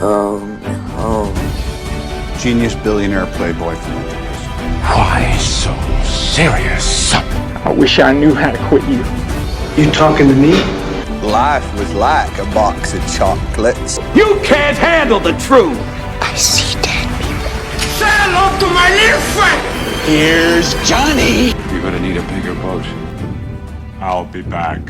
Oh. Genius billionaire playboy philanthropist. Why so serious? I wish I knew how to quit you. You talking to me? Life was like a box of chocolates. You can't handle the truth. I see dead people. Say hello to my little friend. Here's Johnny. You're gonna need a bigger boat. I'll be back.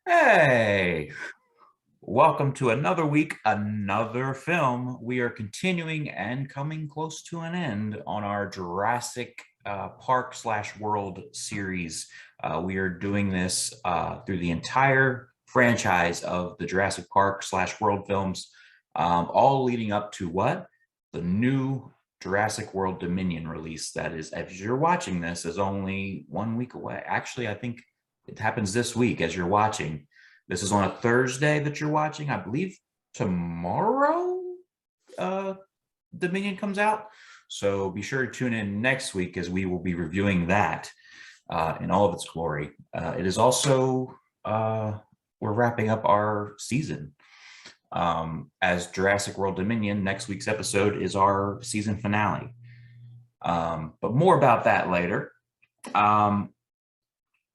Hey, welcome to another week, another film. We are continuing and coming close to an end on our Jurassic Park / World series. We are doing this through the entire franchise of the Jurassic Park / World films, all leading up to what? The new Jurassic World Dominion release. That is, as you're watching this, is only 1 week away. Actually, I think it happens this week as you're watching. This is on a Thursday that you're watching. I believe tomorrow Dominion comes out. So be sure to tune in next week as we will be reviewing that in all of its glory. It is also, we're wrapping up our season. As Jurassic World Dominion, next week's episode is our season finale. But more about that later.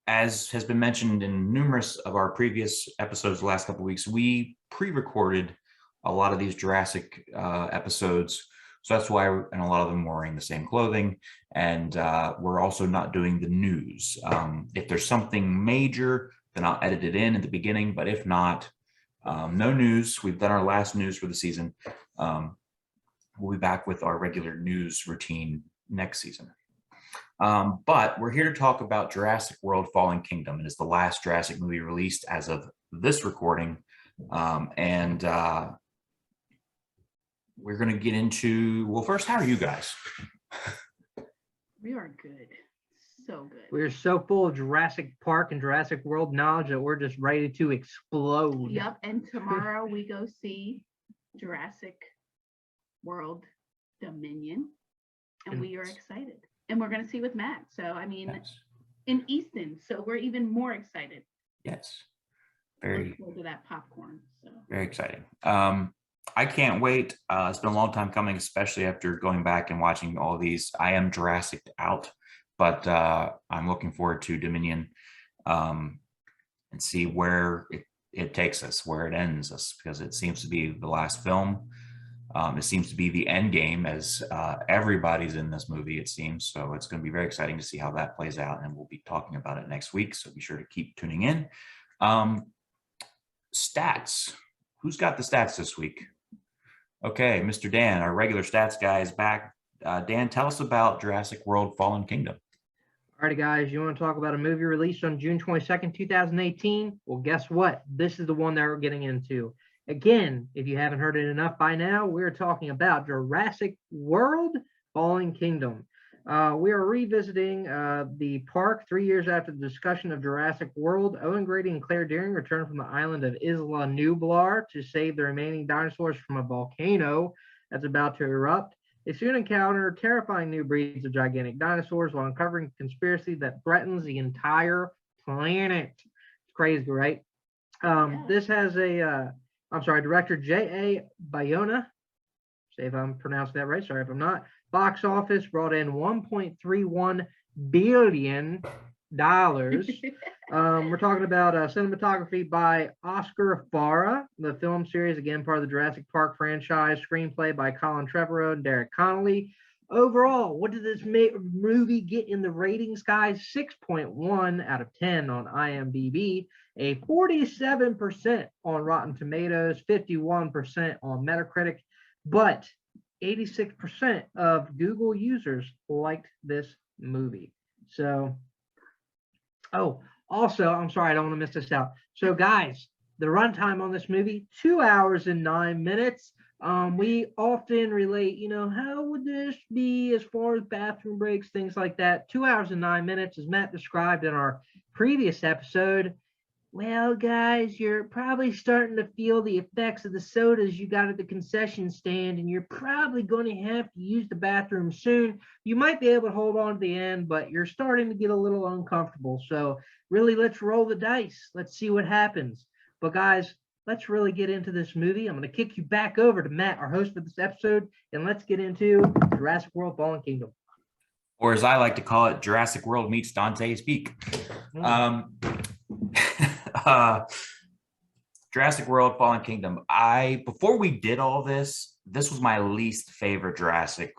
As has been mentioned in numerous of our previous episodes the last couple of weeks, we pre-recorded a lot of these Jurassic episodes. So that's why, and a lot of them were wearing the same clothing. And we're also not doing the news. If there's something major, then I'll edit it in at the beginning. But if not, no news. We've done our last news for the season. We'll be back with our regular news routine next season. But we're here to talk about Jurassic World Fallen Kingdom. It is the last Jurassic movie released as of this recording. And we're going to get into, well, first, how are you guys? We are good. So good. We're so full of Jurassic Park and Jurassic World knowledge that we're just ready to explode. Yep. And tomorrow we go see Jurassic World Dominion. And we are excited. And we're going to see with Matt. So, I mean, yes. In Easton. So we're even more excited. Yes. Very. Look forward to that popcorn. So. Very exciting. I can't wait. It's been a long time coming, especially after going back and watching all of these. I am Jurassic out, but I'm looking forward to Dominion and see where it takes us, where it ends us, because it seems to be the last film. It seems to be the end game, as everybody's in this movie, it seems. So it's going to be very exciting to see how that plays out, and we'll be talking about it next week. So be sure to keep tuning in. Stats. Who's got the stats this week? Okay, Mr. Dan, our regular stats guy, is back. Dan, tell us about Jurassic World Fallen Kingdom. Alrighty, guys, you want to talk about a movie released on June 22nd, 2018? Well, guess what? This is the one that we're getting into. Again, if you haven't heard it enough by now, we're talking about Jurassic World Fallen Kingdom. We are revisiting the park 3 years after the discussion of Jurassic World. Owen Grady and Claire Dearing return from the island of Isla Nublar to save the remaining dinosaurs from a volcano that's about to erupt. They soon encounter terrifying new breeds of gigantic dinosaurs while uncovering a conspiracy that threatens the entire planet. It's crazy, right? This has director J.A. Bayona. Say if I'm pronouncing that right. Sorry if I'm not. Box office brought in $1.31 billion. We're talking about cinematography by Oscar Farah. The film series, again, part of the Jurassic Park franchise. Screenplay by Colin Trevorrow and Derek Connolly. Overall, what did this movie get in the ratings, guys? 6.1 out of 10 on IMDb, a 47% on Rotten Tomatoes, 51% on Metacritic, but 86% of Google users liked this movie. So, oh, also, I'm sorry, I don't want to miss this out. So, guys, The runtime on this movie, 2 hours and 9 minutes. We often relate, how would this be as far as bathroom breaks, things like that. 2 hours and 9 minutes, as Matt described in our previous episode. Well, guys, you're probably starting to feel the effects of the sodas you got at the concession stand, and you're probably going to have to use the bathroom soon. You might be able to hold on to the end, but you're starting to get a little uncomfortable. So really, let's roll the dice. Let's see what happens. But guys, let's really get into this movie. I'm going to kick you back over to Matt, our host for this episode, and let's get into Jurassic World Fallen Kingdom. Or as I like to call it, Jurassic World meets Dante's Peak. Jurassic World Fallen Kingdom. Before we did all this was my least favorite Jurassic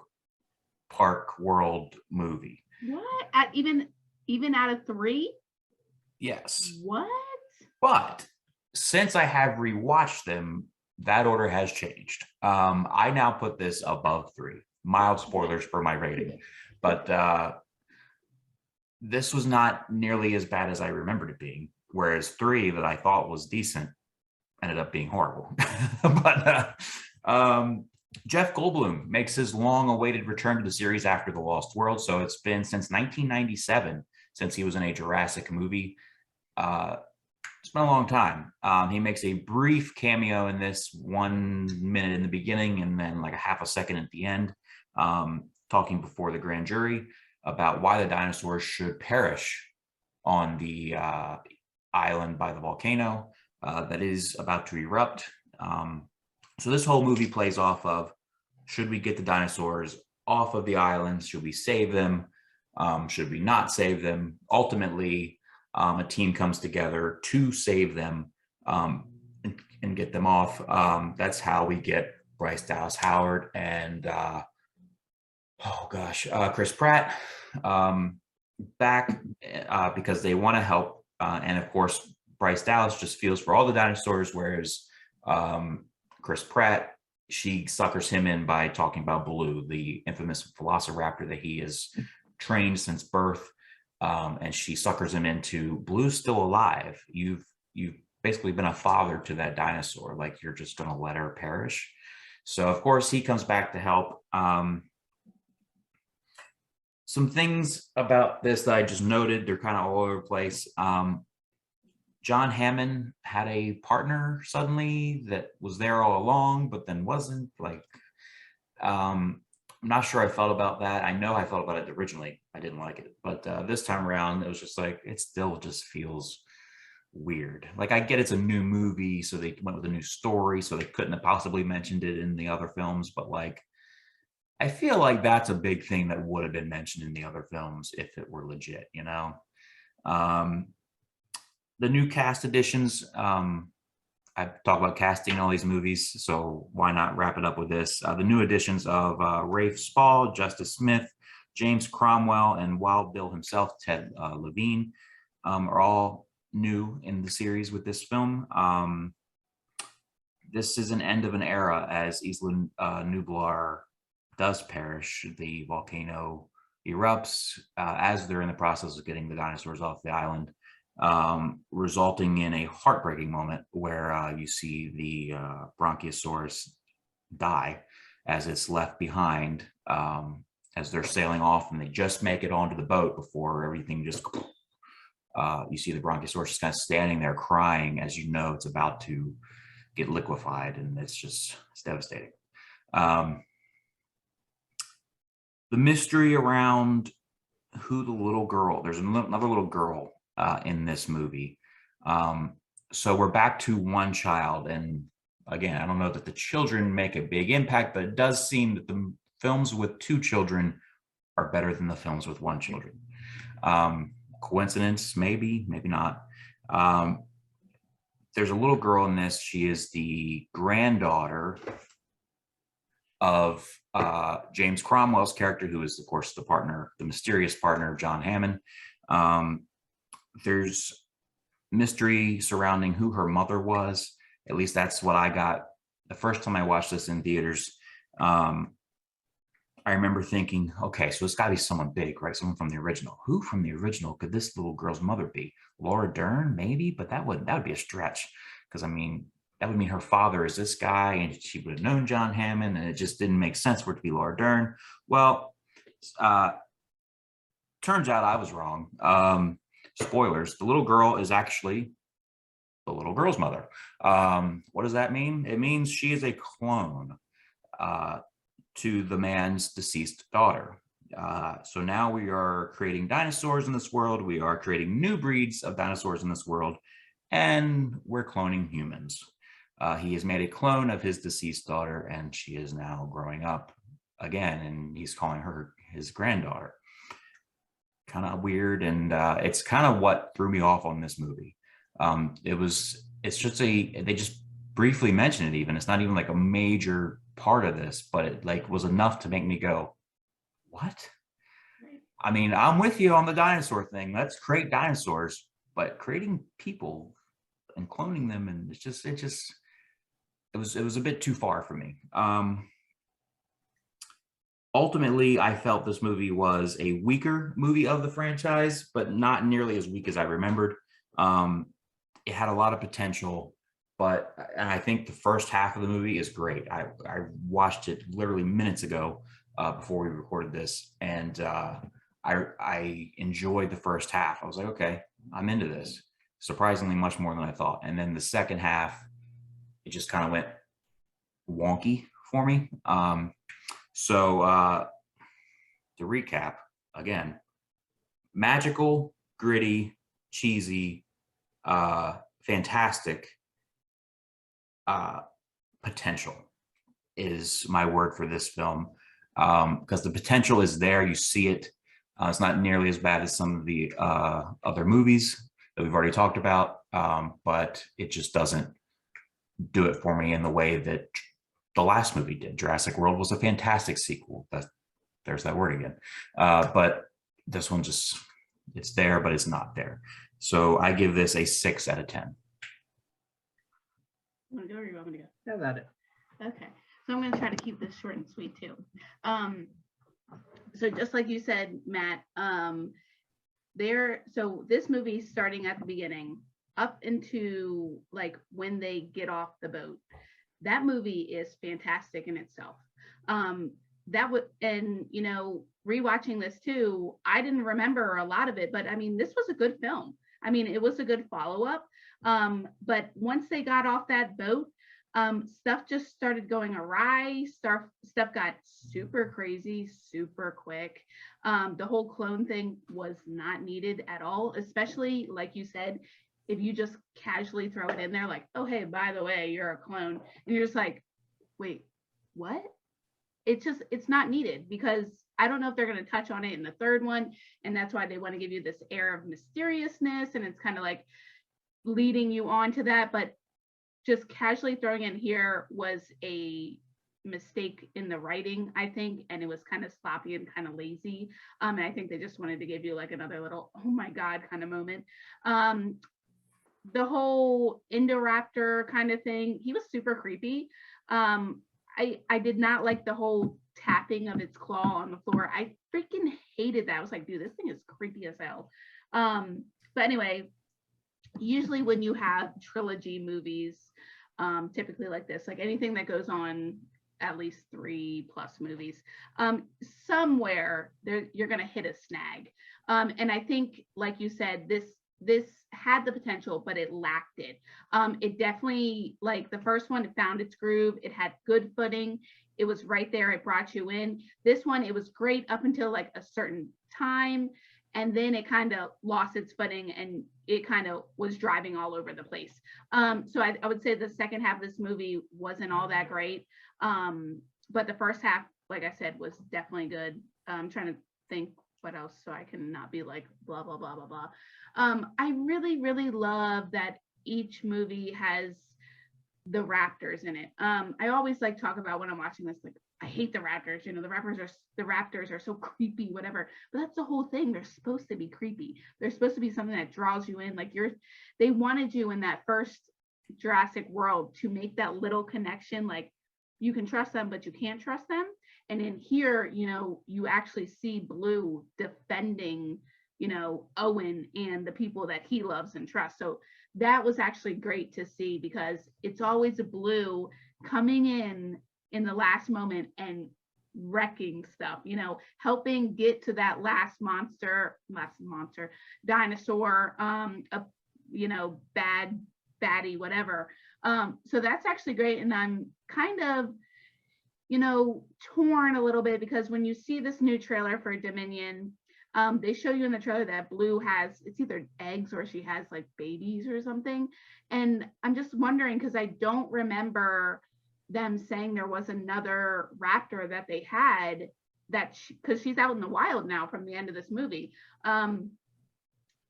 Park World movie. What? Even out of 3? Yes. What? But since I have rewatched them, that order has changed. I now put this above 3. Mild spoilers for my rating, but this was not nearly as bad as I remembered it being. Whereas 3 that I thought was decent ended up being horrible. But Jeff Goldblum makes his long-awaited return to the series after The Lost World. So it's been since 1997 since he was in a Jurassic movie. It's been a long time. He makes a brief cameo in this, 1 minute in the beginning and then like a half a second at the end, talking before the grand jury about why the dinosaurs should perish on the island by the volcano that is about to erupt. So this whole movie plays off of, should we get the dinosaurs off of the island? Should we save them? Should we not save them? Ultimately, a team comes together to save them and get them off. That's how we get Bryce Dallas Howard and Chris Pratt back because they want to help. And of course, Bryce Dallas just feels for all the dinosaurs, whereas Chris Pratt, she suckers him in by talking about Blue, the infamous velociraptor that he has trained since birth. And she suckers him into, Blue's still alive. You've basically been a father to that dinosaur. Like, you're just going to let her perish. So of course he comes back to help. Some things about this that I just noted, they're kind of all over the place. John Hammond had a partner suddenly that was there all along, but then wasn't. Like, I'm not sure I felt about that. I know I felt about it originally. I didn't like it, but this time around, it was just like, it still just feels weird. Like, I get it's a new movie, so they went with a new story, so they couldn't have possibly mentioned it in the other films, but like, I feel like that's a big thing that would have been mentioned in the other films if it were legit, you know? The new cast additions, I've talked about casting in all these movies, so why not wrap it up with this? The new additions of Rafe Spall, Justice Smith, James Cromwell, and Wild Bill himself, Ted Levine, are all new in the series with this film. This is an end of an era as Isla Nublar does perish. The volcano erupts as they're in the process of getting the dinosaurs off the island, resulting in a heartbreaking moment where you see the Bronchiosaurus die as it's left behind as they're sailing off, and they just make it onto the boat before everything just you see the Bronchiosaurus just kind of standing there crying, as you know it's about to get liquefied, and it's devastating. The mystery around who the little girl, there's another little girl in this movie. So we're back to one child. And again, I don't know that the children make a big impact, but it does seem that the films with 2 children are better than the films with 1 children. Coincidence? Maybe, maybe not. There's a little girl in this. She is the granddaughter of James Cromwell's character, who is, of course, the mysterious partner of John Hammond. There's mystery surrounding who her mother was. At least that's what I got the first time I watched this in theaters. I remember thinking, okay, so it's got to be someone big, right? Someone from the original. Who from the original could this little girl's mother be? Laura Dern, maybe, but that would be a stretch. because I mean, that would mean her father is this guy, and she would have known John Hammond, and it just didn't make sense for it to be Laura Dern. Well, turns out I was wrong. Spoilers: the little girl is actually the little girl's mother. What does that mean? It means she is a clone to the man's deceased daughter. So now we are creating dinosaurs in this world. We are creating new breeds of dinosaurs in this world, and we're cloning humans. He has made a clone of his deceased daughter, and she is now growing up again, and he's calling her his granddaughter. Kind of weird, and it's kind of what threw me off on this movie. It's just they just briefly mention it. Even it's not even like a major part of this, but it like was enough to make me go, what? I mean, I'm with you on the dinosaur thing. Let's create dinosaurs, but creating people and cloning them, and it was a bit too far for me. Ultimately, I felt this movie was a weaker movie of the franchise, but not nearly as weak as I remembered. It had a lot of potential, and I think the first half of the movie is great. I watched it literally minutes ago before we recorded this, and I enjoyed the first half. I was like, okay, I'm into this. Surprisingly much more than I thought. And then the second half, it just kind of went wonky for me. So to recap, again, magical, gritty, cheesy, fantastic potential is my word for this film, because the potential is there. You see it. It's not nearly as bad as some of the other movies that we've already talked about, but it just doesn't do it for me in the way that the last movie did. Jurassic World was a fantastic sequel. There's that word again. But this one it's there, but it's not there. So I give this a 6 out of 10. You want to go or you want me to go? How about it? Okay, so I'm going to try to keep this short and sweet too. So just like you said, Matt, so this movie starting at the beginning up into like when they get off the boat, that movie is fantastic in itself. And you know, rewatching this too, I didn't remember a lot of it, but I mean, this was a good film. I mean, it was a good follow-up. But once they got off that boat, stuff just started going awry. Stuff got super crazy, super quick. The whole clone thing was not needed at all, especially like you said, if you just casually throw it in there like, oh, hey, by the way, you're a clone. And you're just like, wait, what? It's not needed, because I don't know if they're going to touch on it in the third one. And that's why they want to give you this air of mysteriousness. And it's kind of like leading you on to that. But just casually throwing in here was a mistake in the writing, I think. And it was kind of sloppy and kind of lazy. And I think they just wanted to give you like another little, oh my God, kind of moment. The whole Indoraptor kind of thing, he was super creepy. I did not like the whole tapping of its claw on the floor. I freaking hated that. I was like, dude, this thing is creepy as hell. But anyway, usually when you have trilogy movies, typically like this, like anything that goes on at least 3+ movies, somewhere there you're gonna hit a snag. And I think, like you said, this had the potential, but it lacked it. It definitely, like the first one, it found its groove. It had good footing. It was right there. It brought you in. This one, it was great up until like a certain time. And then it kind of lost its footing and it kind of was driving all over the place. So I would say the second half of this movie wasn't all that great. But the first half, like I said, was definitely good. I'm trying to think what else so I can not be like blah, blah, blah, blah, blah. I really, really love that each movie has the raptors in it. I always like talk about when I'm watching this, like, I hate the raptors, you know, the raptors are so creepy, whatever, but that's the whole thing. They're supposed to be creepy. They're supposed to be something that draws you in. Like they wanted you in that first Jurassic World to make that little connection. Like you can trust them, but you can't trust them. And in here, you know, you actually see Blue defending Owen and the people that he loves and trusts. So that was actually great to see, because it's always a Blue coming in the last moment and wrecking stuff, helping get to that last monster dinosaur, bad baddie, whatever. So that's actually great. And I'm kind of, torn a little bit, because when you see this new trailer for Dominion, they show you in the trailer that Blue has, it's either eggs or she has like babies or something. And I'm just wondering, because I don't remember them saying there was another raptor that they had, that because she's out in the wild now from the end of this movie. And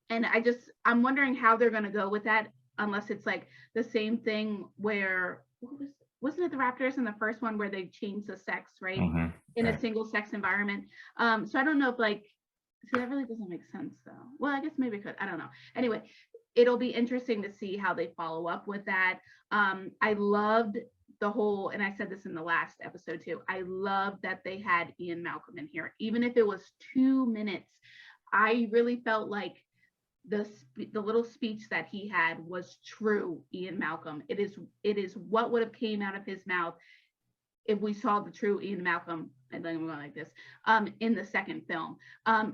I'm wondering how they're going to go with that, unless it's like the same thing where, wasn't it the raptors in the first one where they changed the sex, right? In a single sex environment. So I don't know if so that really doesn't make sense though. Well, I guess maybe it could, I don't know. Anyway, it'll be interesting to see how they follow up with that. I loved the whole, and I said this in the last episode too, I loved that they had Ian Malcolm in here. Even if it was 2 minutes, I really felt like the little speech that he had was true Ian Malcolm. It is what would have came out of his mouth if we saw the true Ian Malcolm, and then I'm going like this, in the second film.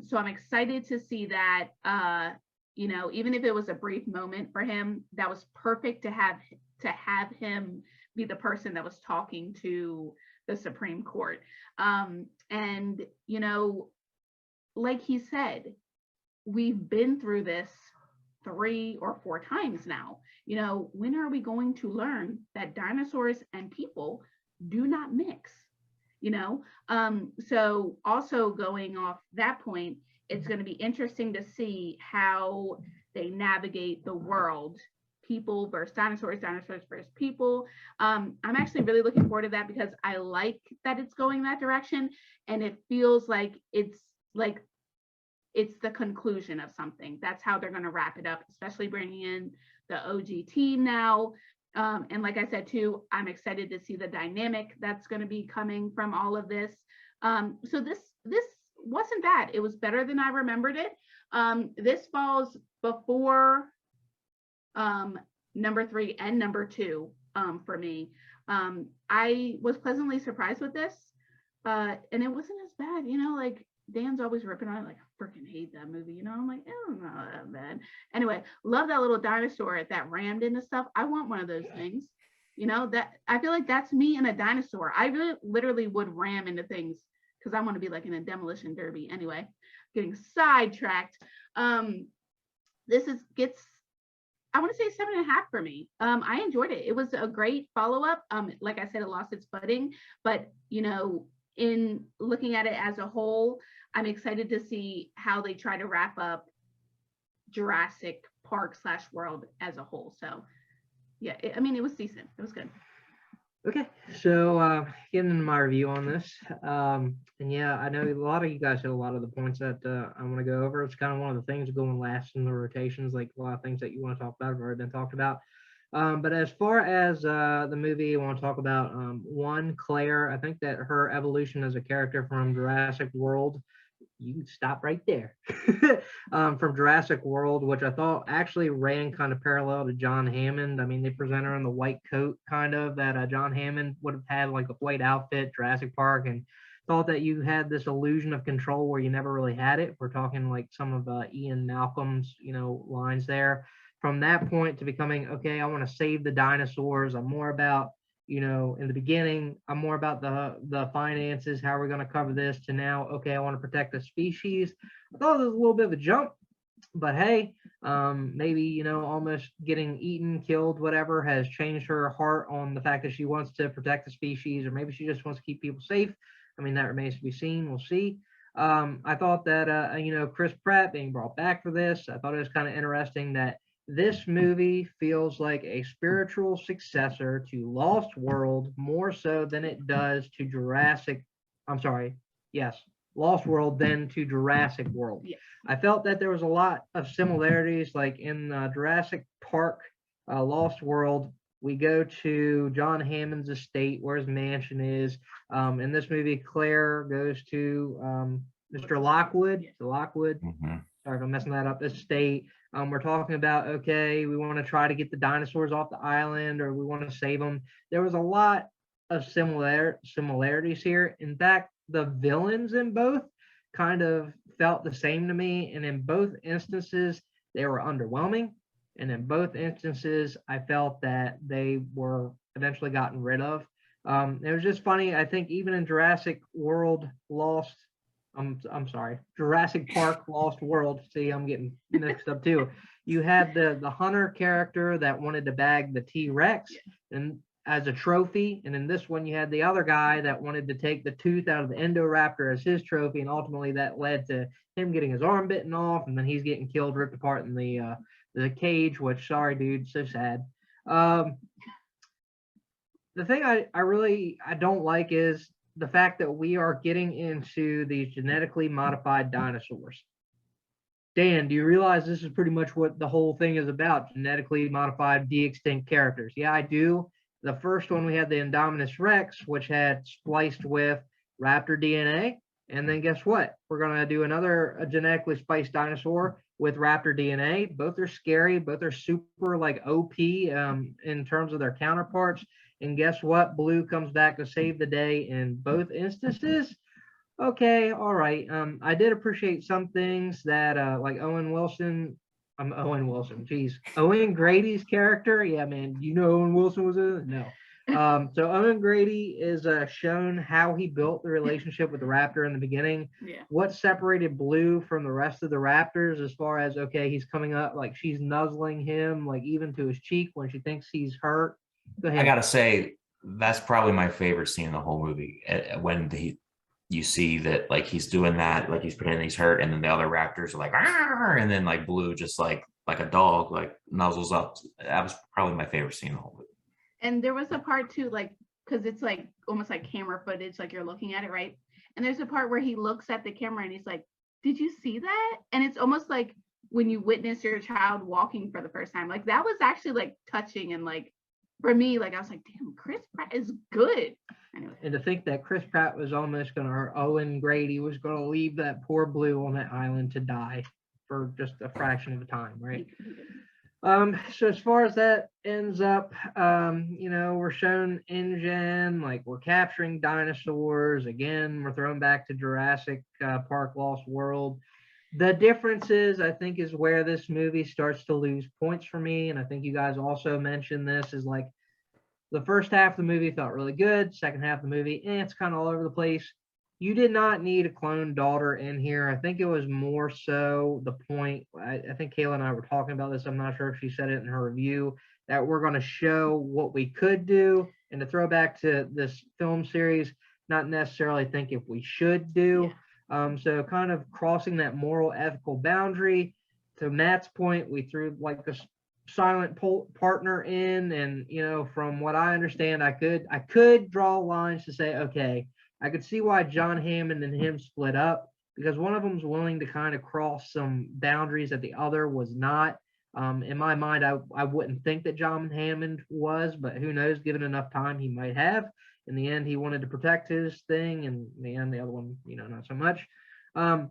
So I'm excited to see that, even if it was a brief moment for him, that was perfect to have him be the person that was talking to the Supreme Court. And, like he said, we've been through this 3 or 4 times now. When are we going to learn that dinosaurs and people do not mix? So also going off that point, it's going to be interesting to see how they navigate the world, people versus dinosaurs, dinosaurs versus people. I'm actually really looking forward to that, because I like that it's going that direction, and it feels like it's the conclusion of something. That's how they're going to wrap it up, especially bringing in the OG team now. And like I said too, I'm excited to see the dynamic that's going to be coming from all of this. So this wasn't bad. It was better than I remembered it. This falls before number 3 and number 2 for me. I was pleasantly surprised with this, and it wasn't as bad. Like Dan's always ripping on it, like I freaking hate that movie. I'm like, it's not that bad. Anyway, love that little dinosaur that rammed into stuff. I want one of those things. That I feel like that's me and a dinosaur. I really literally would ram into things, because I want to be like in a demolition derby. Anyway, getting sidetracked. This gets, I want to say 7.5 for me. I enjoyed it. It was a great follow-up. Like I said, it lost its footing, but in looking at it as a whole, I'm excited to see how they try to wrap up Jurassic Park / World as a whole. So yeah, it was decent. It was good. Okay, so getting into my review on this, and yeah, I know a lot of you guys hit a lot of the points that I want to go over. It's kind of one of the things going last in the rotations, like a lot of things that you want to talk about have already been talked about. But as far as the movie, I want to talk about one, Claire. I think that her evolution as a character from Jurassic World, you can stop right there, from Jurassic World, which I thought actually ran kind of parallel to John Hammond. I mean, they present her in the white coat kind of that John Hammond would have had, like a white outfit, Jurassic Park, and thought that you had this illusion of control where you never really had it. We're talking like some of Ian Malcolm's, lines there. From that point to becoming, okay, I want to save the dinosaurs. I'm more about, in the beginning, I'm more about the finances. How are we going to cover this? To now, okay, I want to protect the species. I thought it was a little bit of a jump, but hey, maybe, almost getting eaten, killed, whatever, has changed her heart on the fact that she wants to protect the species, or maybe she just wants to keep people safe. I mean, that remains to be seen. We'll see. I thought that, Chris Pratt being brought back for this, I thought it was kind of interesting that this movie feels like a spiritual successor to Lost World, more so than it does to Lost World than to Jurassic World. Yeah. I felt that there was a lot of similarities, like in Jurassic Park, Lost World, we go to John Hammond's estate where his mansion is. In this movie, Claire goes to Mr. Lockwood. Yeah. Lockwood. sorry if I'm messing that up, estate. We're talking about, okay, we want to try to get the dinosaurs off the island, or we want to save them. There was a lot of similarities here. In fact, the villains in both kind of felt the same to me, and in both instances, they were underwhelming. And in both instances, I felt that they were eventually gotten rid of. It was just funny. I think even in Jurassic World Lost, I'm sorry, Jurassic Park Lost World. See, I'm getting mixed up too. You had the hunter character that wanted to bag the T-Rex and as a trophy, and in this one you had the other guy that wanted to take the tooth out of the Indoraptor as his trophy, and ultimately that led to him getting his arm bitten off, and then he's getting killed, ripped apart in the cage. Which, sorry, dude, so sad. The thing I don't like is the fact that we are getting into these genetically modified dinosaurs. Dan, do you realize this is pretty much what the whole thing is about? Genetically modified de-extinct characters. Yeah, I do. The first one, we had the Indominus Rex, which had spliced with raptor DNA. And then guess what? We're going to do another genetically spliced dinosaur with raptor DNA. Both are scary. Both are super like OP in terms of their counterparts. And guess what? Blue comes back to save the day in both instances. Okay, all right. I did appreciate some things that like Owen Wilson. Geez. Owen Grady's character. Yeah, man. You know Owen Wilson was in it? No. So Owen Grady is shown how he built the relationship with the raptor in the beginning. Yeah. What separated Blue from the rest of the raptors as far as, okay, he's coming up, like she's nuzzling him, like even to his cheek when she thinks he's hurt. Go ahead. I gotta say, that's probably my favorite scene in the whole movie. When you see that like he's doing that, like he's pretending he's hurt, and then the other raptors are like, "Arr!" And then like Blue just like a dog like nuzzles up. That was probably my favorite scene in the whole movie. And there was a part too, like, because it's like almost like camera footage, like you're looking at it, right? And there's a part where he looks at the camera and he's like, "Did you see that?" And it's almost like when you witness your child walking for the first time. Like that was actually like touching, and like for me, like I was like, damn, Chris Pratt is good. Anyway. And to think that Chris Pratt was almost going to, or Owen Grady was going to leave that poor Blue on that island to die for just a fraction of a time, right? So as far as that ends up, we're shown InGen, like we're capturing dinosaurs. Again, we're thrown back to Jurassic Park Lost World. The difference is, I think, is where this movie starts to lose points for me. And I think you guys also mentioned this, is like the first half of the movie felt really good. Second half of the movie, it's kind of all over the place. You did not need a clone daughter in here. I think it was more so the point, I think Kayla and I were talking about this. I'm not sure if she said it in her review, that we're going to show what we could do. And to throw back to this film series, not necessarily think if we should do. Yeah. So kind of crossing that moral ethical boundary. To Matt's point, we threw like this silent partner in, and from what I understand, I could draw lines to say, okay, I could see why John Hammond and him split up, because one of them's willing to kind of cross some boundaries that the other was not. In my mind, I wouldn't think that John Hammond was, but who knows, given enough time, he might have. In the end, he wanted to protect his thing, and in the end, the other one, not so much. I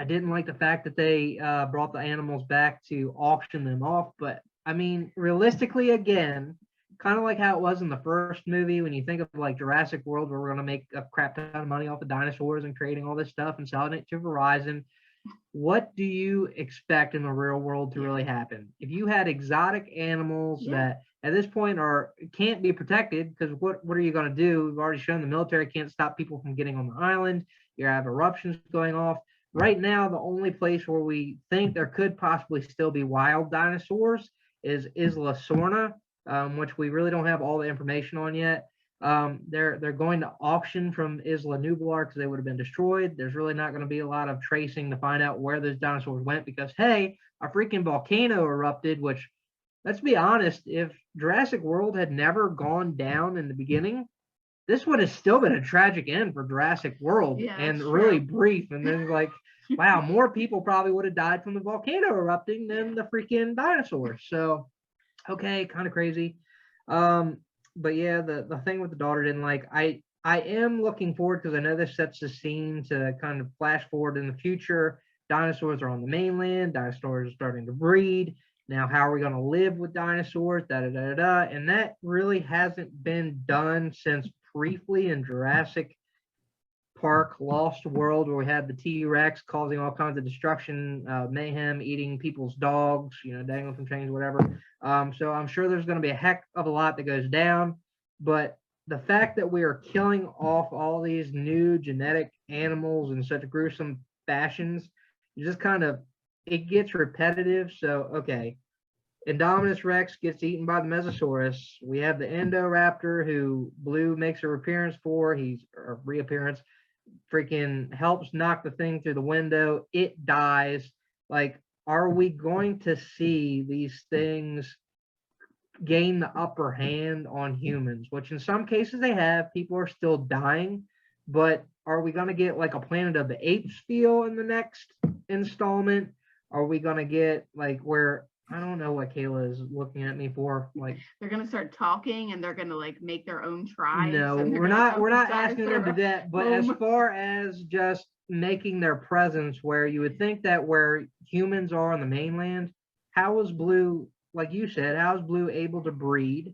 didn't like the fact that they brought the animals back to auction them off, but I mean, realistically, again, kind of like how it was in the first movie, when you think of like Jurassic World, where we're going to make a crap ton of money off the dinosaurs and creating all this stuff and selling it to Verizon. What do you expect in the real world to really happen? If you had exotic animals that at this point can't be protected, because what are you going to do? We've already shown the military can't stop people from getting on the island. You have eruptions going off. Right now, the only place where we think there could possibly still be wild dinosaurs is Isla Sorna, which we really don't have all the information on yet. They're going to auction from Isla Nublar because they would have been destroyed. There's really not going to be a lot of tracing to find out where those dinosaurs went, because, hey, a freaking volcano erupted, which, let's be honest, if Jurassic World had never gone down in the beginning, this would have still been a tragic end for Jurassic World, and really brief. And then like, wow, more people probably would have died from the volcano erupting than the freaking dinosaurs. So, okay, kind of crazy. But yeah, the thing with the daughter didn't like. I am looking forward, because I know this sets the scene to kind of flash forward in the future dinosaurs are on the mainland, dinosaurs are starting to breed. Now, how are we going to live with dinosaurs? Da, da, da, da. And that really hasn't been done since briefly in Jurassic Park Lost World, where we had the T-Rex causing all kinds of destruction, mayhem, eating people's dogs, dangling from chains, whatever. So I'm sure there's going to be a heck of a lot that goes down. But the fact that we are killing off all these new genetic animals in such gruesome fashions, just kind of, it gets repetitive. So, okay, Indominus Rex gets eaten by the Mesosaurus. We have the Indoraptor, who Blue makes a reappearance for. Freaking helps knock the thing through the window. It dies. Like, are we going to see these things gain the upper hand on humans? Which in some cases they have. People are still dying. But are we going to get like a Planet of the Apes feel in the next installment? Are we going to get like where, I don't know what Kayla is looking at me for. Like, they're gonna start talking and they're gonna like make their own tribes. no, we're not asking them to do that. But as far as just making their presence, where you would think that where humans are on the mainland, how was Blue, like you said, how is Blue able to breed?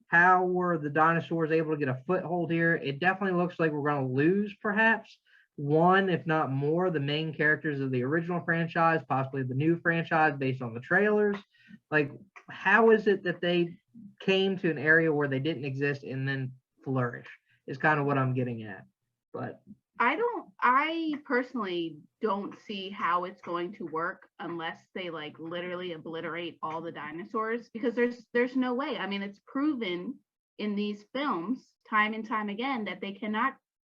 How were the dinosaurs able to get a foothold here? It definitely looks like we're going to lose perhaps one, if not more, the main characters of the original franchise, possibly the new franchise based on the trailers. Like, how is it that they came to an area where they didn't exist and then flourish is kind of what I'm getting at. But I personally don't see how it's going to work unless they like literally obliterate all the dinosaurs, because there's no way. I mean, it's proven in these films time and time again that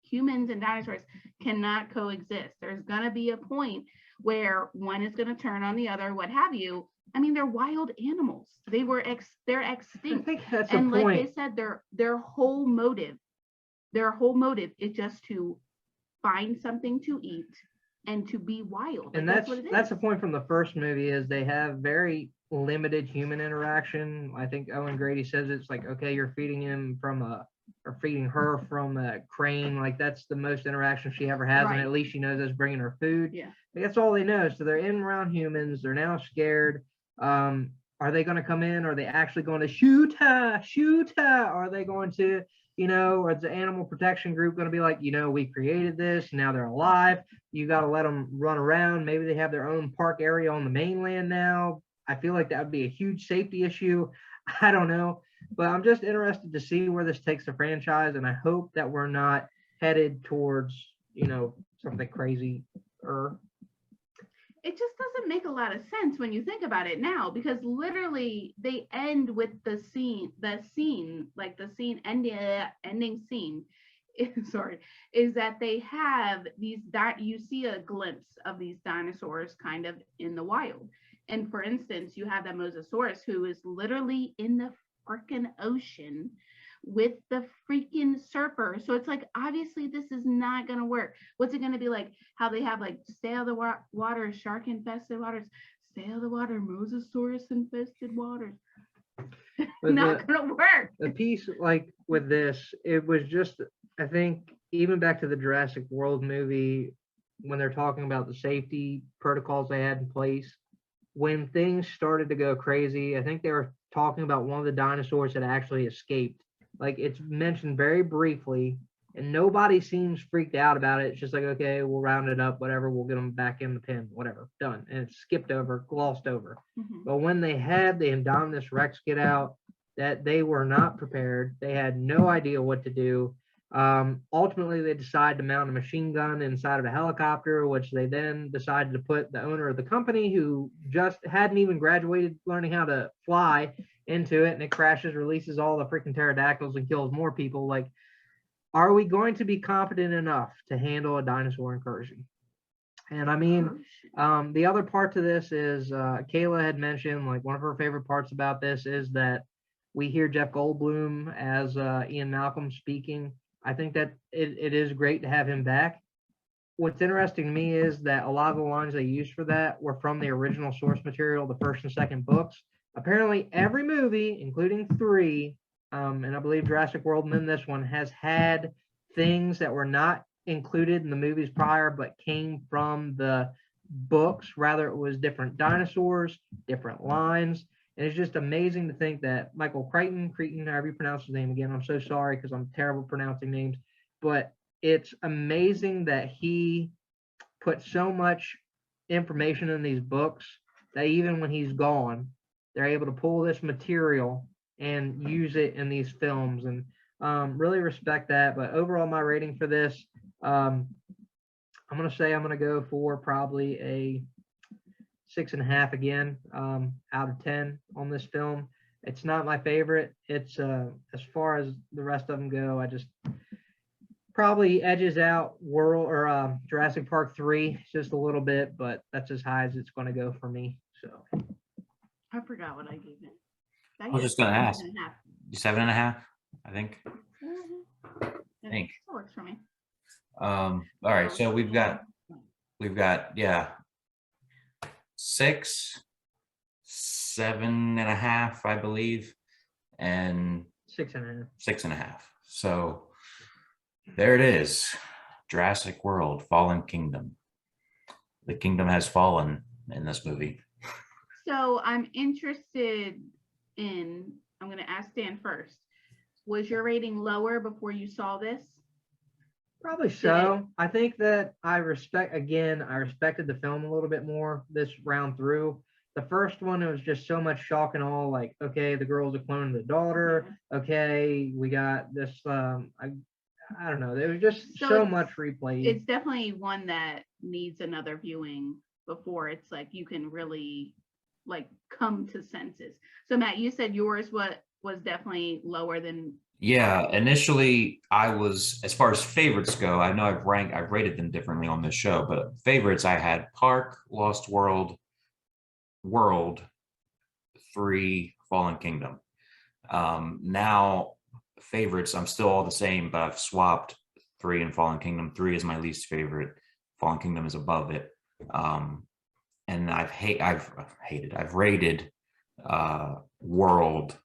humans and dinosaurs cannot coexist. There's gonna be a point where one is gonna turn on the other, what have you. I mean, they're wild animals. They're extinct. I think that's and the like point. they said, their whole motive is just to find something to eat and to be wild. And that's what it is. That's the point from the first movie, is they have very limited human interaction. I think Owen Grady says it's like, okay, you're feeding feeding her from a crane. Like, that's the most interaction she ever has, and at least she knows that's bringing her food. Yeah, like, that's all they know. So they're in around humans. They're now scared. Are they going to come in? Are they actually going to shoot her? Are they going to, or is the animal protection group going to be like, we created this, now they're alive, you got to let them run around? Maybe they have their own park area on the mainland now. I feel like that would be a huge safety issue. I don't know, but I'm just interested to see where this takes the franchise, and I hope that we're not headed towards, something crazy. it just doesn't make a lot of sense when you think about it now, because literally they end with the ending scene sorry, is that they have these, you see a glimpse of these dinosaurs kind of in the wild. And for instance, you have that Mosasaurus who is literally in the freaking ocean with the freaking surfer. So it's like, obviously this is not going to work. What's it going to be like? How they have like stay out of the water, shark infested waters, stay out of the water, Mosasaurus infested waters. Not going to work. The piece, like with this, it was just, I think, even back to the Jurassic World movie, when they're talking about the safety protocols they had in place, when things started to go crazy, I think they were talking about one of the dinosaurs that actually escaped. Like, it's mentioned very briefly, and nobody seems freaked out about it. It's just like, okay, we'll round it up, whatever, we'll get them back in the pen, whatever, done. And it's skipped over, glossed over. Mm-hmm. But when they had the Indominus Rex get out, that they were not prepared. They had no idea what to do. Ultimately, they decided to mount a machine gun inside of a helicopter, which they then decided to put the owner of the company, who just hadn't even graduated learning how to fly, into it, and it crashes, releases all the freaking pterodactyls and kills more people. Like, are we going to be competent enough to handle a dinosaur incursion? And I mean, the other part to this is, Kayla had mentioned, like, one of her favorite parts about this is that we hear Jeff Goldblum as Ian Malcolm speaking. I think that it is great to have him back. What's interesting to me is that a lot of the lines they used for that were from the original source material, the first and second books. Apparently, every movie, including 3, and I believe Jurassic World and then this one, has had things that were not included in the movies prior, but came from the books, rather it was different dinosaurs, different lines. And it's just amazing to think that Michael Crichton, however you pronounce his name again, I'm so sorry because I'm terrible pronouncing names, but it's amazing that he put so much information in these books that even when he's gone, they're able to pull this material and use it in these films, and really respect that. But overall, my rating for this, I'm going to go for probably a 6.5 again, out of 10 on this film. It's not my favorite. It's as far as the rest of them go, I just probably edges out Jurassic Park 3 just a little bit, but that's as high as it's going to go for me. So I forgot what I gave it. I was just going to ask. 7.5, I think. I think. That works for me. All right, so we've got 6, 7.5, I believe, and 6.5. 6.5. So there it is. Jurassic World, Fallen Kingdom. The kingdom has fallen in this movie. So I'm interested in, I'm going to ask Dan first. Was your rating lower before you saw this? Probably so. I think that I respected the film a little bit more this round through. The first one, it was just so much shock and awe, like, okay, the girl's a clone of the daughter. Okay, we got this, I don't know. There was just so much replay. It's definitely one that needs another viewing before it's like you can really like come to senses. So Matt, you said yours was definitely lower than. Yeah, initially I was, as far as favorites go, I know I've rated them differently on this show, but favorites I had Park, Lost World, 3, Fallen Kingdom. Now favorites, I'm still all the same, but I've swapped 3 and Fallen Kingdom. 3 is my least favorite. Fallen Kingdom is above it. And I've rated World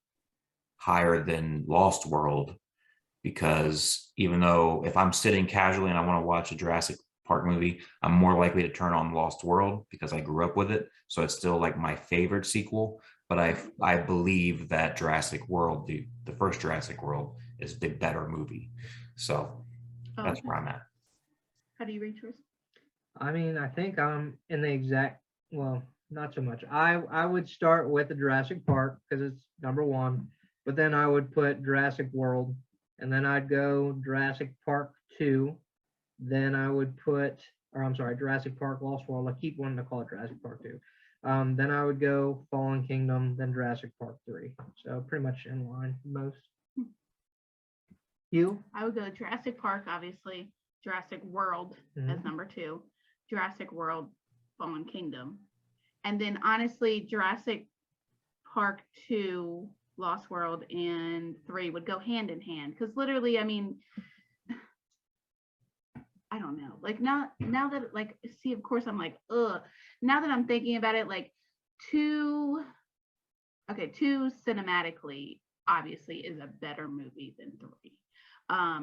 higher than Lost World, because even though if I'm sitting casually and I want to watch a Jurassic Park movie, I'm more likely to turn on Lost World because I grew up with it. So it's still like my favorite sequel. But I believe that Jurassic World, the first Jurassic World, is the better movie. So that's where I'm at. How do you rate yours? I mean, I think I'm in the exact, well, not so much. I would start with the Jurassic Park because it's number 1, but then I would put Jurassic World, and then I'd go Jurassic Park 2. Then I would put, Jurassic Park Lost World. I keep wanting to call it Jurassic Park 2. Then I would go Fallen Kingdom, then Jurassic Park 3. So pretty much in line most. You? I would go Jurassic Park, obviously. Jurassic World as number 2. Jurassic World, Fallen Kingdom. And then honestly, Jurassic Park 2, Lost World, and 3 would go hand in hand. Because literally, I mean, I don't know. Like now that, like, see, of course I'm like, ugh. Now that I'm thinking about it, like 2 cinematically obviously is a better movie than 3. I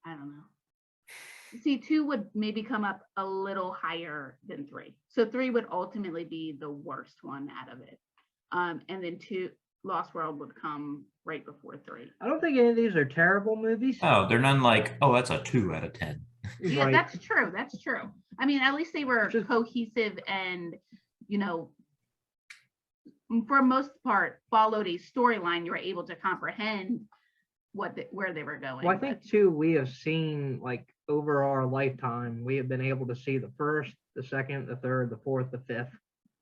don't know. See, 2 would maybe come up a little higher than 3. So 3 would ultimately be the worst one out of it. And then 2, Lost World, would come right before 3. I don't think any of these are terrible movies. Oh, they're none like, oh, that's a 2 out of 10. Yeah, Right. that's true. That's true. I mean, at least they were cohesive and, you know, for most part, followed a storyline. You were able to comprehend where they were going. Well, I think too, we have seen, like, over our lifetime, we have been able to see the first, the second, the third, the fourth, the fifth,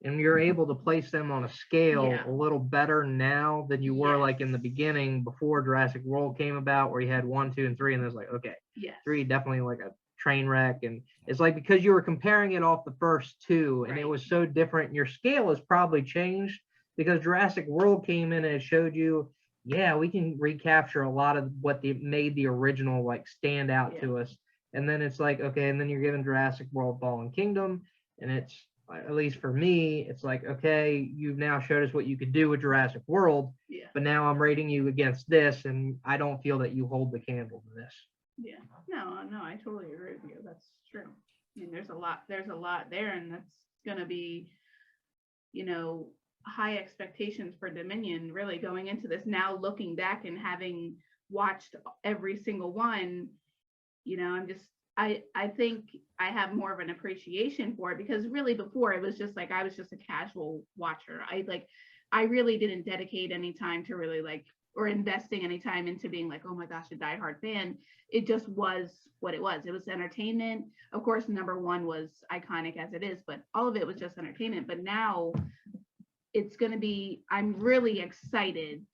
and you're able to place them on a scale a little better now than you were like in the beginning before Jurassic World came about, where you had 1, 2, and 3, and there's like, okay, 3 definitely like a train wreck, and it's like because you were comparing it off the first 2, and it was so different. Your scale has probably changed because Jurassic World came in and it showed you, yeah, we can recapture a lot of what made the original like stand out to us. And then it's like, okay, and then you're given Jurassic World Fallen Kingdom, and it's, at least for me, it's like, okay, you've now showed us what you could do with Jurassic World, but now I'm rating you against this, and I don't feel that you hold the candle to this. Yeah, no, I totally agree with you. That's true. mean, there's a lot there, and that's going to be, high expectations for Dominion really going into this. Now looking back and having watched every single one, I think I have more of an appreciation for it, because really before it was just like I was just a casual watcher. I really didn't dedicate any time to really or investing any time into being like, oh my gosh, a diehard fan. It just was what it was. It was entertainment. Of course, number one was iconic as it is, but all of it was just entertainment. But now it's going to be, I'm really excited,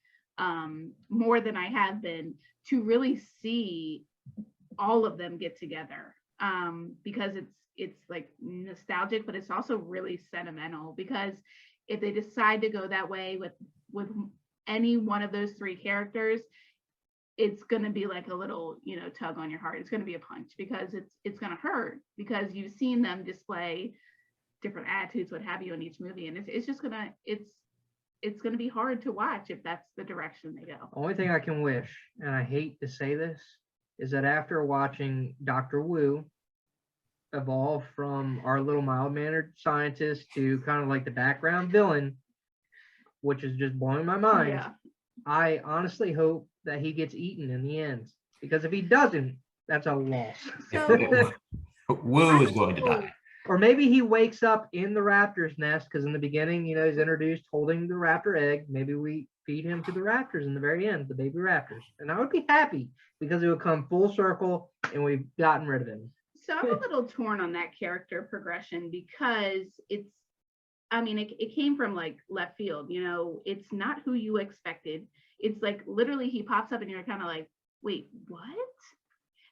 more than I have been, to really see all of them get together, because it's like nostalgic, but it's also really sentimental, because if they decide to go that way with any one of those three characters, it's going to be like a little, tug on your heart. It's going to be a punch, because it's going to hurt, because you've seen them display different attitudes, what have you, in each movie, and it's just gonna it's gonna be hard to watch if that's the direction they go. Only thing I can wish, and I hate to say this, is that after watching Dr. Wu evolve from our little mild-mannered scientist to kind of like the background villain, which is just blowing my mind, Yeah. I honestly hope that he gets eaten in the end, because if he doesn't, that's a loss. So Wu is going to die. Or maybe he wakes up in the raptor's nest, because in the beginning, he's introduced holding the raptor egg. Maybe we feed him to the raptors in the very end, the baby raptors. And I would be happy, because it would come full circle and we've gotten rid of him. So I'm a little torn on that character progression, because it came from like left field, it's not who you expected. It's like literally he pops up and you're kind of like, wait, what?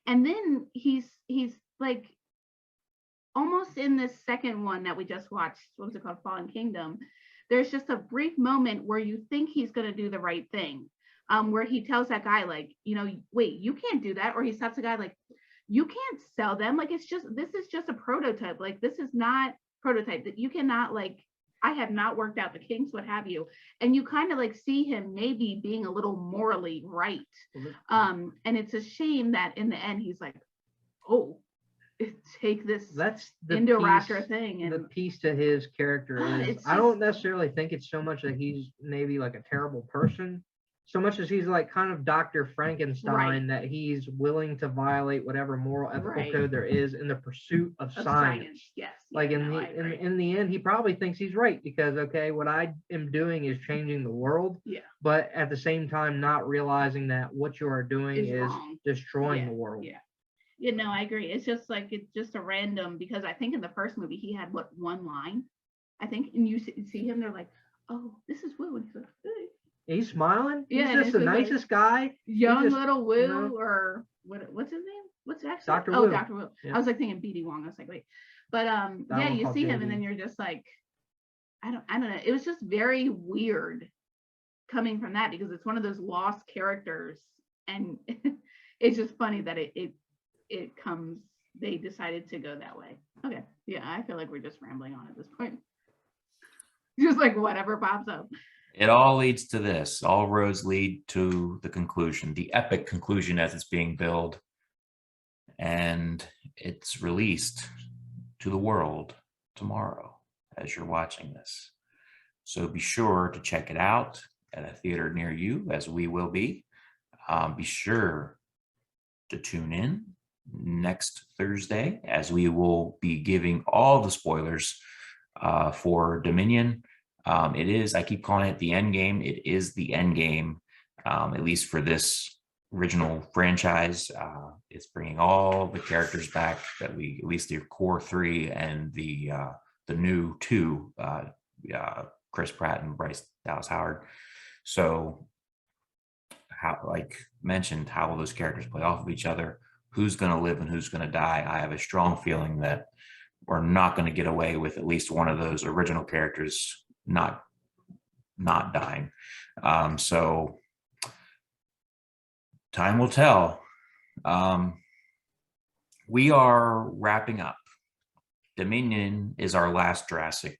And then he's like, almost in this second one that we just watched, what was it called, Fallen Kingdom, there's just a brief moment where you think he's going to do the right thing, where he tells that guy, like, wait, you can't do that. Or he stops the guy, like, you can't sell them. Like, this is just a prototype. Like, this is not prototype, that you cannot, like, I have not worked out the kinks, what have you. And you kind of like see him maybe being a little morally right. And it's a shame that in the end, he's like, oh, take this That's the Indoraptor piece, thing. And the piece to his character is, I don't necessarily think it's so much that he's maybe like a terrible person, so much as he's like kind of Dr. Frankenstein, Right. that he's willing to violate whatever moral ethical Right. code there is in the pursuit of science. Yes. Like yeah, no, I agree. in the end, he probably thinks he's right, because okay, what I am doing is changing the world. Yeah. But at the same time, not realizing that what you are doing Is is wrong. destroying Yeah, the world. Yeah. I agree. It's just like, it's just a random, because I think in the first movie he had one line, I think, and you see him, they're like, oh, this is Wu, and he's like, hey. He's smiling. Yeah, He's and just the it's just like, nicest guy. Young just, little Wu, know. or what's his name? What's actually Dr. Oh, Wu. Dr. Wu. Yeah. I was like thinking BD Wong. I was like, wait. But That yeah, one you called see him JD. and then you're just like, I don't know. It was just very weird coming from that, because it's one of those lost characters, and it's just funny that it comes, they decided to go that way. Okay. Yeah, I feel like we're just rambling on at this point. Just like whatever pops up. It all leads to this. All roads lead to the conclusion, the epic conclusion as it's being billed. And it's released to the world tomorrow as you're watching this. So be sure to check it out at a theater near you, as we will be. Be sure to tune in next Thursday, as we will be giving all the spoilers for Dominion. It is, I keep calling it the end game. It is the end game, at least for this original franchise. It's bringing all the characters back that we, at least the core three and the new two, Chris Pratt and Bryce Dallas Howard. So, how, like mentioned, how will those characters play off of each other? Who's going to live and who's going to die? I have a strong feeling that we're not going to get away with at least one of those original characters not dying. So time will tell. We are wrapping up. Dominion is our last Jurassic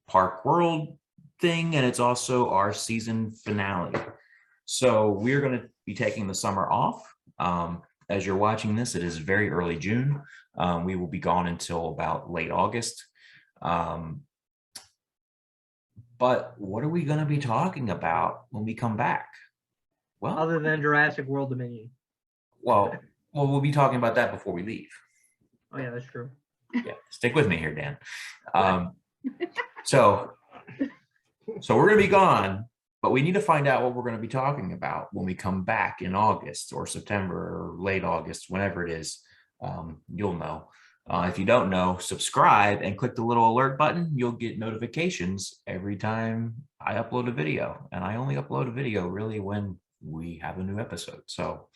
Park World thing, and it's also our season finale. So we're going to be taking the summer off. As you're watching this, it is very early June. We will be gone until about late August. But what are we going to be talking about when we come back? Well, Other than Jurassic World Dominion. well, we'll be talking about that before we leave. Oh yeah, that's true. Yeah, stick with me here, Dan. So we're going to be gone, but we need to find out what we're going to be talking about when we come back in August or September or late August, whenever it is. You'll know. If you don't know, subscribe and click the little alert button. You'll get notifications every time I upload a video. And I only upload a video really when we have a new episode. So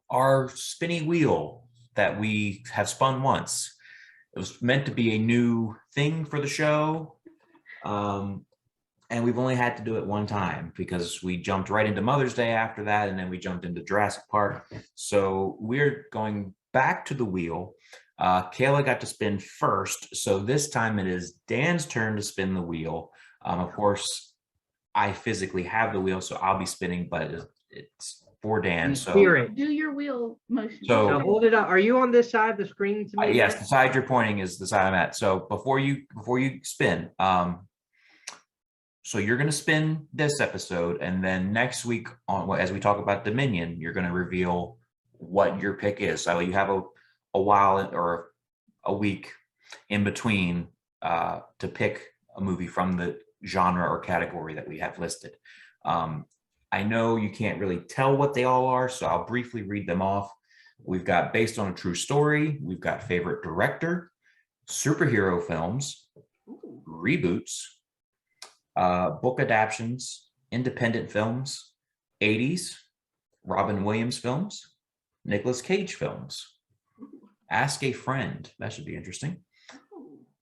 our spinny wheel that we have spun once, it was meant to be a new thing for the show. And we've only had to do it one time because we jumped right into Mother's Day after that, and then we jumped into Jurassic Park. So we're going back to the wheel. Kayla got to spin first, so this time it is Dan's turn to spin the wheel. Of course, I physically have the wheel, so I'll be spinning, but it's for Dan. So Hear it. Do your wheel motion. So- So hold it up. Are you on this side of the screen to me? yes, the side you're pointing is the side I'm at. So before you spin, so you're going to spin this episode, and then next week, as we talk about Dominion, you're going to reveal what your pick is. So you have a while or a week in between to pick a movie from the genre or category that we have listed. I know you can't really tell what they all are, so I'll briefly read them off. We've got based on a true story. We've got favorite director, superhero films, reboots, book adaptions, independent films, 80s, Robin Williams films, Nicolas Cage films, Ask a Friend, that should be interesting,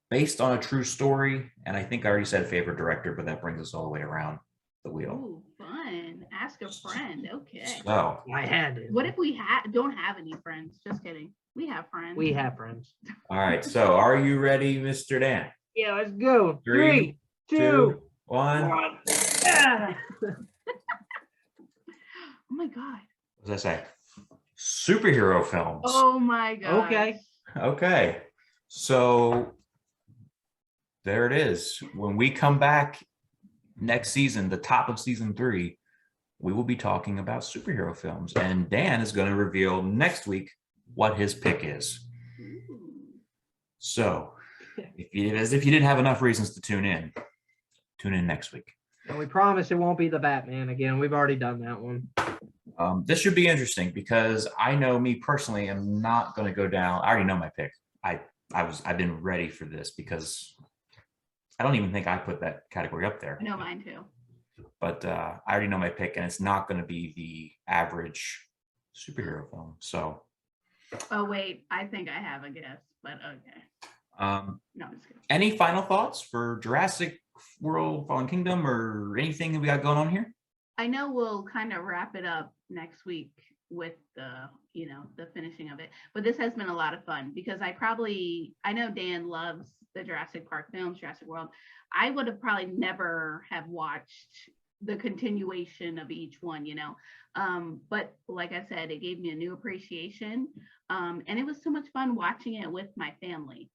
based on a true story, and I think I already said favorite director, but that brings us all the way around the wheel. Ooh, fun. Ask a friend. Okay. So I had it. What if we don't have any friends? Just kidding. We have friends. We have friends. all right, so are you ready, Mr. Dan? Yeah, let's go. 3, 3, 2, 2, 1. 1. Ah. Oh my god. What did I say? Superhero films. Oh my god. Okay. Okay, so there it is. When we come back next season, the top of season 3, we will be talking about superhero films, and Dan is going to reveal next week what his pick is. So as if you didn't have enough reasons to tune in next week. And we promise it won't be the Batman again. We've already done that one. This should be interesting because I know me personally, I'm not going to go down. I already know my pick. I've been ready for this because I don't even think I put that category up there. I know mine too. But I already know my pick, and it's not going to be the average superhero film. So. Oh wait, I think I have a guess, but okay. No, I'm just kidding. Any final thoughts for Jurassic World: Fallen Kingdom or anything that we got going on here? I know we'll kind of wrap it up next week with the finishing of it, but this has been a lot of fun because I know Dan loves the Jurassic Park films, Jurassic World. I would have probably never have watched the continuation of each one, but like I said, it gave me a new appreciation, and it was so much fun watching it with my family,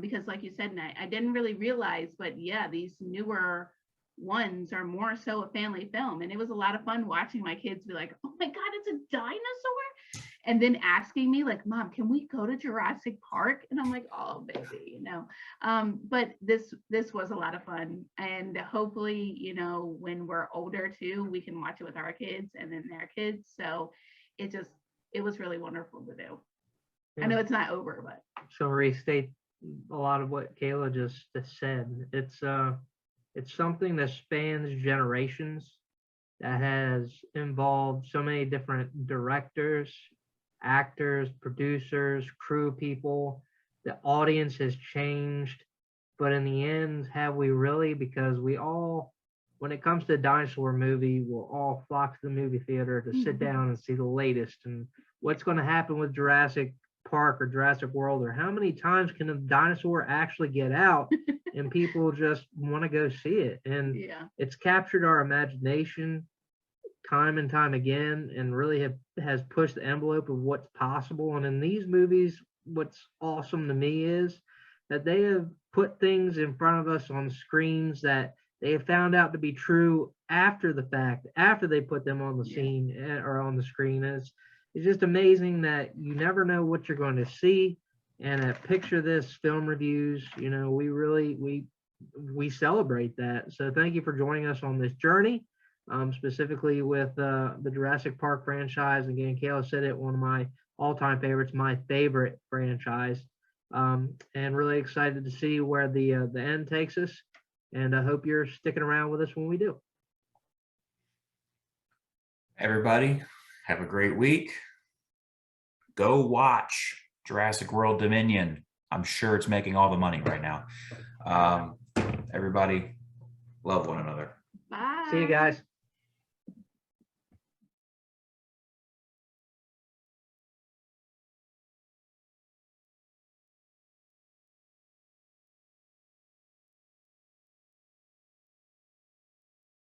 because like you said, and I didn't really realize, but yeah, these newer ones are more so a family film, and it was a lot of fun watching my kids be like, oh my god, it's a dinosaur, and then asking me like, Mom, can we go to Jurassic Park? And I'm like, oh baby, but this was a lot of fun, and hopefully when we're older too, we can watch it with our kids and then their kids. So it was really wonderful to do. Yeah. I know it's not over, but So restate a lot of what Kayla just said. It's something that spans generations, that has involved so many different directors, actors, producers, crew people. The audience has changed, but in the end, have we really? Because we all, when it comes to a dinosaur movie, we'll all flock to the movie theater to sit down and see the latest. And what's going to happen with Jurassic Park or Jurassic World, or how many times can a dinosaur actually get out and people just want to go see it? And yeah. it's captured our imagination time and time again, and really has pushed the envelope of what's possible. And in these movies, what's awesome to me is that they have put things in front of us on screens that they have found out to be true after the fact, after they put them on the scene or on the screen. It's just amazing that you never know what you're going to see. And at Picture This Film Reviews, you know, we celebrate that. So thank you for joining us on this journey, specifically with the Jurassic Park franchise. Again, Kayla said it, one of my all-time favorites, my favorite franchise, and really excited to see where the end takes us. And I hope you're sticking around with us when we do. Everybody, have a great week. Go watch Jurassic World Dominion. I'm sure it's making all the money right now. Everybody, love one another. Bye. See you guys.